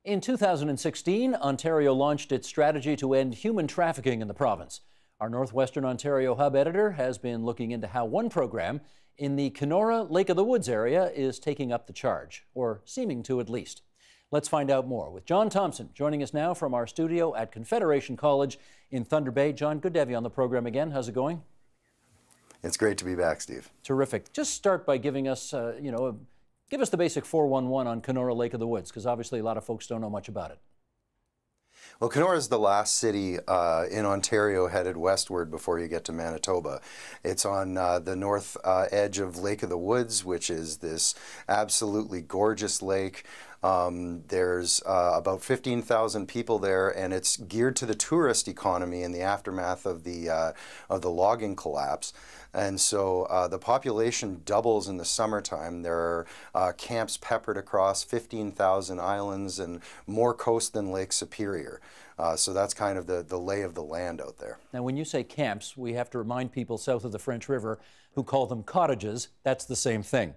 In 2016, Ontario launched its strategy to end human trafficking in the province. Our Northwestern Ontario Hub editor has been looking into how one program in the Kenora Lake of the Woods area is taking up the charge, or seeming to at least. Let's find out more with John Thompson, joining us now from our studio at Confederation College in Thunder Bay. John, good to have you on the program again. How's it going? It's great to be back, Steve. Terrific. Just start by giving us, give us the basic 411 on Kenora Lake of the Woods, because obviously a lot of folks don't know much about it. Well, Kenora is the last city in Ontario headed westward before you get to Manitoba. It's on the north edge of Lake of the Woods, which is this absolutely gorgeous lake. There's about 15,000 people there, and it's geared to the tourist economy in the aftermath of the logging collapse. And so the population doubles in the summertime. There are camps peppered across 15,000 islands and more coast than Lake Superior. So that's kind of the lay of the land out there. Now, when you say camps, we have to remind people south of the French River who call them cottages. That's the same thing.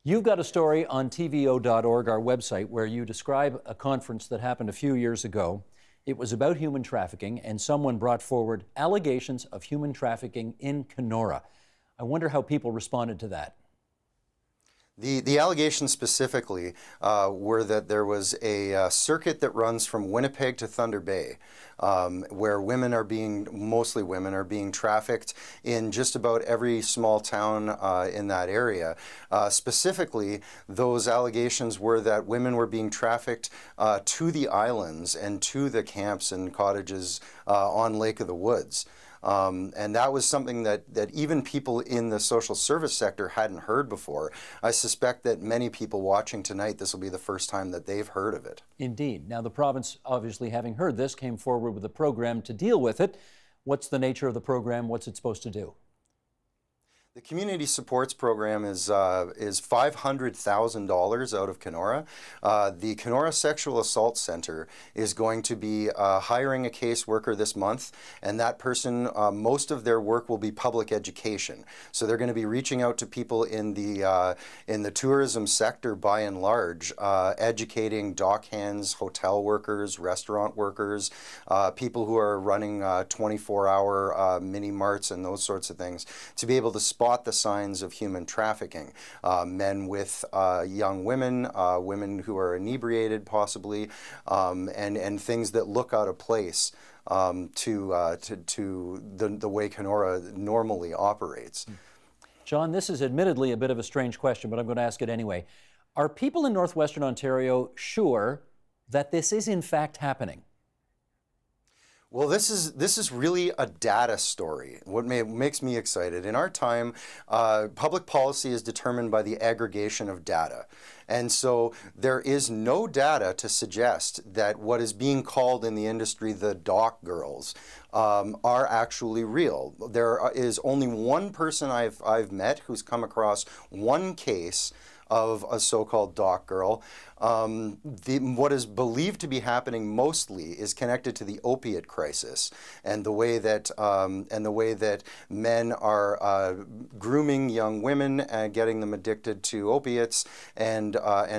You've got a story on tvo.org, our website, where you describe a conference that happened a few years ago. It was about human trafficking, and someone brought forward allegations of human trafficking in Kenora. I wonder how people responded to that. The allegations specifically were that there was a circuit that runs from Winnipeg to Thunder Bay, where mostly women are being trafficked in just about every small town in that area. Specifically, those allegations were that women were being trafficked to the islands and to the camps and cottages on Lake of the Woods. And that was something that even people in the social service sector hadn't heard before. I suspect that many people watching tonight, this will be the first time that they've heard of it. Indeed. Now, the province, obviously having heard this, came forward with a program to deal with it. What's the nature of the program? What's it supposed to do? The community supports program is $500,000 out of Kenora. The Kenora Sexual Assault Center is going to be hiring a caseworker this month, and that person, most of their work will be public education. So they're going to be reaching out to people in the tourism sector by and large, educating dock hands, hotel workers, restaurant workers, people who are running 24-hour mini marts and those sorts of things, to be able to spot the signs of human trafficking. Men with young women, women who are inebriated possibly, and things that look out of place to the way Kenora normally operates. John, this is admittedly a bit of a strange question, but I'm going to ask it anyway. Are people in Northwestern Ontario sure that this is in fact happening? Well, this is really a data story. What makes me excited. In our time, public policy is determined by the aggregation of data. And so there is no data to suggest that what is being called in the industry the dock girls are actually real. There is only one person I've met who's come across one case of a so-called dock girl. What is believed to be happening mostly is connected to the opiate crisis and the way that men are grooming young women and getting them addicted to opiates and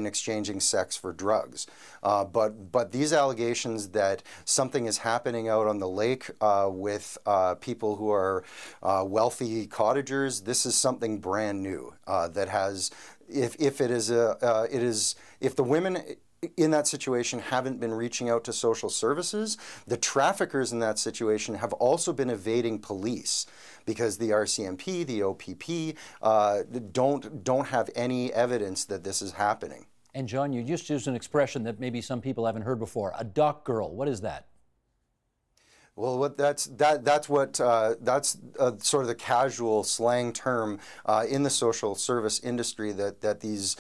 exchanging sex for drugs. But these allegations that something is happening out on the lake with people who are wealthy cottagers, this is something brand new that has. If the women in that situation haven't been reaching out to social services, the traffickers in that situation have also been evading police because the RCMP, the OPP don't have any evidence that this is happening. And John, you just used an expression that maybe some people haven't heard before, a dock girl. What is that? Well, that's sort of the casual slang term in the social service industry that these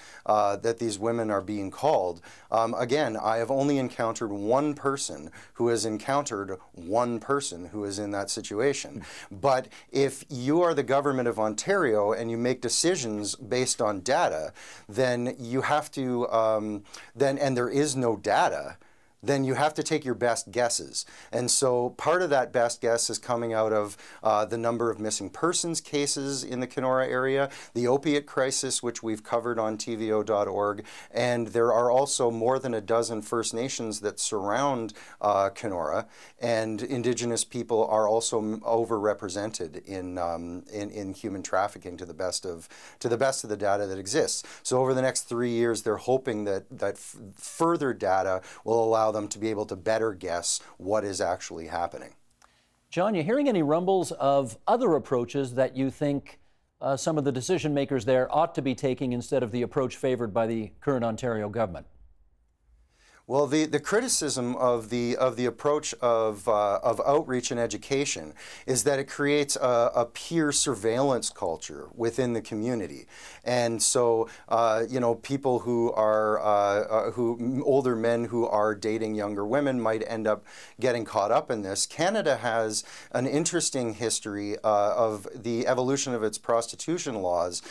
women are being called. Again, I have only encountered one person who has encountered one person who is in that situation. But if you are the government of Ontario and you make decisions based on data, then you have to and there is no data. then you have to take your best guesses. And so part of that best guess is coming out of the number of missing persons cases in the Kenora area, the opiate crisis, which we've covered on TVO.org, and there are also more than a dozen First Nations that surround Kenora, and Indigenous people are also overrepresented in human trafficking to the best of the data that exists. So over the next 3 years, they're hoping that further data will allow them to be able to better guess what is actually happening. John, you hearing any rumbles of other approaches that you think some of the decision makers there ought to be taking instead of the approach favored by the current Ontario government? Well, the criticism of the approach of outreach and education is that it creates a peer surveillance culture within the community, and so you know, people who are older men who are dating younger women might end up getting caught up in this. Canada has an interesting history of the evolution of its prostitution laws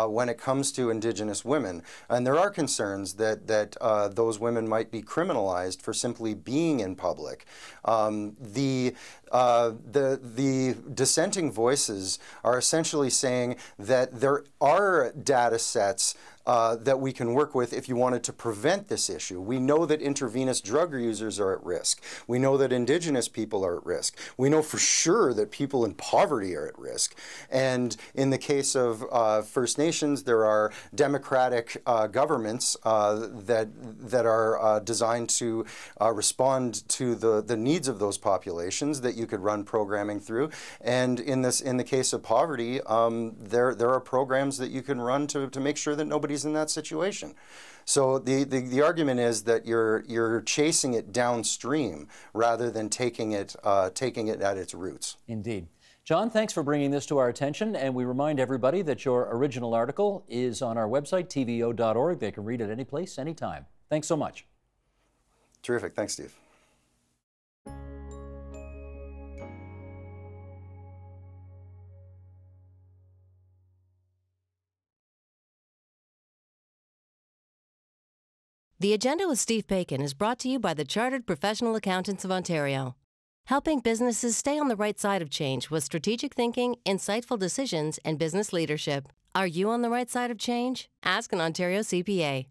when it comes to Indigenous women, and there are concerns that those women might be criminalized for simply being in public. The dissenting voices are essentially saying that there are data sets that we can work with if you wanted to prevent this issue. We know that intravenous drug users are at risk. We know that Indigenous people are at risk. We know for sure that people in poverty are at risk. And in the case of First Nations, there are democratic governments that are designed to respond to the needs of those populations that you could run programming through. And in the case of poverty, there are programs that you can run to make sure that nobody's in that situation. So the argument is that you're chasing it downstream rather than taking it at its roots. Indeed. John, thanks for bringing this to our attention, and we remind everybody that your original article is on our website, tvo.org. They can read it any place, anytime. Thanks so much. Terrific. Thanks, Steve. The Agenda with Steve Paikin is brought to you by the Chartered Professional Accountants of Ontario, helping businesses stay on the right side of change with strategic thinking, insightful decisions, and business leadership. Are you on the right side of change? Ask an Ontario CPA.